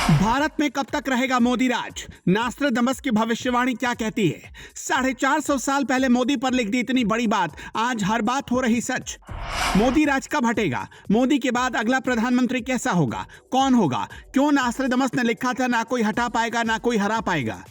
भारत में कब तक रहेगा मोदी राज? नास्ट्राडामस की भविष्यवाणी क्या कहती है? 450 साल पहले मोदी पर लिख दी इतनी बड़ी बात, आज हर बात हो रही सच। मोदी राज कब हटेगा? मोदी के बाद अगला प्रधानमंत्री कैसा होगा? कौन होगा? क्यों नास्ट्राडामस ने लिखा था ना कोई हटा पाएगा ना कोई हरा पाएगा?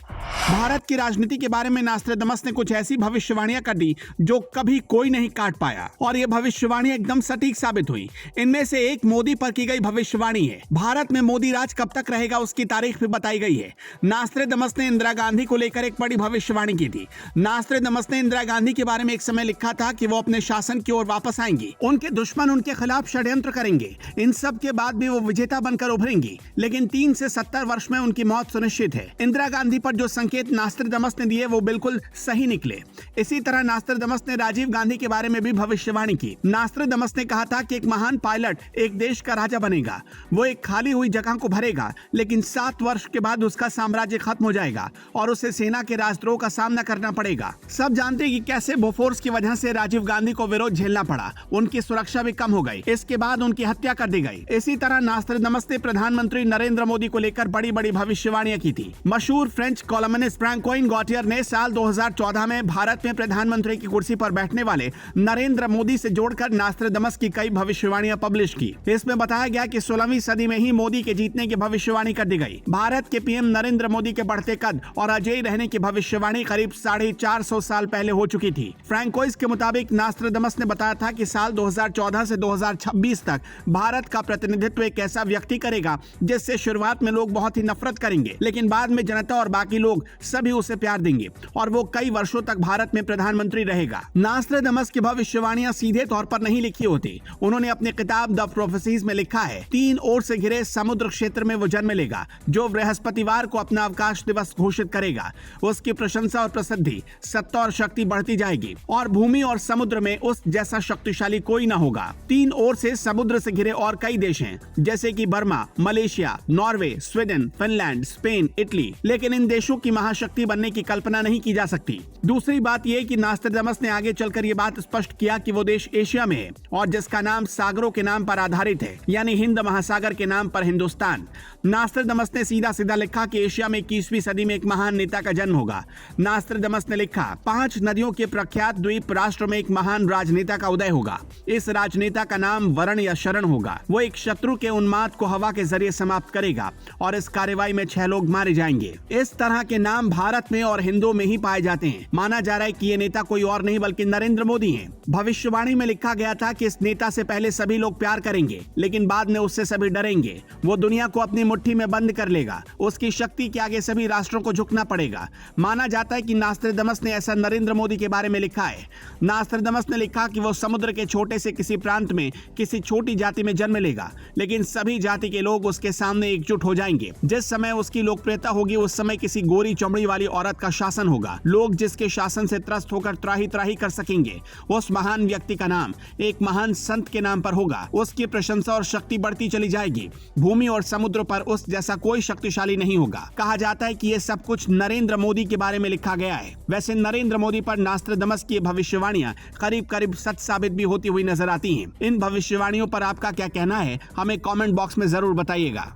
भारत की राजनीति के बारे में नास्ट्राडामस ने कुछ ऐसी भविष्यवाणियां कर दी जो कभी कोई नहीं काट पाया, और ये भविष्यवाणियां एकदम सटीक साबित हुई। इनमें से एक मोदी पर की गई भविष्यवाणी है। भारत में मोदी राज कब तक रहेगा उसकी तारीख भी बताई गई है। नास्ट्राडामस ने इंदिरा गांधी को लेकर एक बड़ी भविष्यवाणी की थी। नास्ट्राडामस ने इंदिरा गांधी के बारे में एक समय लिखा था कि वो अपने शासन की ओर वापस आएंगी, उनके दुश्मन उनके खिलाफ षड्यंत्र करेंगे, इन सब के बाद भी वो विजेता बनकर उभरेंगी, लेकिन 3 से 70 वर्ष में उनकी मौत सुनिश्चित है। इंदिरा गांधी पर जो संकेत नास्ट्राडामस ने दिए वो बिल्कुल सही निकले। इसी तरह नास्ट्राडामस ने राजीव गांधी के बारे में भी भविष्यवाणी की। नास्ट्राडामस ने कहा था कि एक महान पायलट एक देश का राजा बनेगा, वो एक खाली हुई जगह को भरेगा, लेकिन 7 वर्ष के बाद उसका साम्राज्य खत्म हो जाएगा और उसे सेना के राजद्रोह का सामना करना पड़ेगा। सब जानते हैं कि कैसे बोफोर्स की वजह से राजीव गांधी को विरोध झेलना पड़ा, उनकी सुरक्षा भी कम हो गई, इसके बाद उनकी हत्या कर दी गई। इसी तरह नास्ट्राडामस ने प्रधानमंत्री नरेंद्र मोदी को लेकर बड़ी बड़ी भविष्यवाणियां की थी। मशहूर फ्रेंच कॉलमनिस्ट फ्रैंकोइन गॉटियर ने साल 2014 में भारत में प्रधानमंत्री की कुर्सी पर बैठने वाले नरेंद्र मोदी से जोड़कर नास्ट्राडामस की कई भविष्यवाणियां पब्लिश की। इसमें बताया गया कि 16वीं सदी में ही मोदी के जीतने की भविष्यवाणी कर दी गई। भारत के पीएम नरेंद्र मोदी के बढ़ते कद और अजय रहने की भविष्यवाणी करीब 450 साल पहले हो चुकी थी। फ्रैंकोइस के मुताबिक नास्ट्राडामस ने बताया था कि साल 2014 से 2026 तक भारत का प्रतिनिधित्व एक ऐसा व्यक्ति करेगा जिससे शुरुआत में लोग बहुत ही नफरत करेंगे, लेकिन बाद में जनता और बाकी लोग सभी उसे प्यार देंगे और वो कई वर्षों तक भारत में प्रधानमंत्री रहेगा। नास्ट्राडामस की भविष्यवाणियां सीधे तौर पर नहीं लिखी होती। उन्होंने अपनी किताब द प्रोफेसीज में लिखा है, 3 ओर से घिरे समुद्र क्षेत्र में वो जन्म लेगा जो बृहस्पतिवार को अपना अवकाश दिवस घोषित करेगा। उसकी प्रशंसा और प्रसिद्धि, सत्ता और शक्ति बढ़ती जाएगी और भूमि और समुद्र में उस जैसा शक्तिशाली कोई न होगा। 3 ओर से समुद्र से घिरे और कई देश हैं, जैसे कि Burma, Malaysia, Norway, Sweden, Finland, Spain, Italy, लेकिन इन देशों की महाशक्ति बनने की कल्पना नहीं की जा सकती। दूसरी बात यह कि नास्ट्राडामस ने आगे चलकर यह बात स्पष्ट किया कि वो देश एशिया में है और जिसका नाम सागरों के नाम पर आधारित है, यानी हिंद महासागर के नाम पर हिंदुस्तान। नास्ट्राडामस ने सीधा सीधा लिखा कि एशिया में 21वीं सदी में एक महान नेता का जन्म होगा। नास्ट्राडामस ने लिखा, 5 नदियों के प्रख्यात द्वीप राष्ट्र में एक महान राजनेता का उदय होगा। इस राजनेता का नाम वरण या शरण होगा। वो एक शत्रु के उन्माद को हवा के जरिए समाप्त करेगा और इस कार्रवाई में 6 लोग मारे जाएंगे। इस तरह के नाम भारत में और हिंदुओं में ही पाए जाते हैं। माना जा रहा है कि ये नेता कोई और नहीं बल्कि नरेंद्र मोदी हैं। भविष्यवाणी में लिखा गया था कि इस नेता से पहले सभी लोग प्यार करेंगे, लेकिन बाद में उससे सभी डरेंगे। वो दुनिया को अपनी मुट्ठी में बंद कर लेगा, उसकी शक्ति के आगे सभी राष्ट्रों को झुकना पड़ेगा। माना जाता है कि नास्ट्राडामस ने ऐसा नरेंद्र मोदी के बारे में लिखा है। नास्ट्राडामस ने लिखा कि वो समुद्र के छोटे से किसी प्रांत में किसी छोटी जाति में जन्म लेगा, लेकिन सभी जाति के लोग उसके सामने एकजुट हो जाएंगे। जिस समय उसकी लोकप्रियता होगी उस समय किसी गोरी चमड़ी वाली औरत का शासन होगा। लोग जिसके शासन से त्रस्त होकर त्राही त्राही कर सकेंगे। उस महान व्यक्ति का नाम एक महान संत के नाम पर होगा। उसकी प्रशंसा और शक्ति बढ़ती चली जाएगी। भूमि और समुद्र पर उस जैसा कोई शक्तिशाली नहीं होगा। कहा जाता है कि ये सब कुछ नरेंद्र मोदी के बारे में लिखा गया है। वैसे नरेंद्र मोदी पर नास्ट्राडामस की भविष्यवाणियां करीब करीब सच साबित भी होती हुई नजर आती हैं। इन भविष्यवाणियों पर आपका क्या कहना है, हमें कमेंट बॉक्स में जरूर बताइएगा।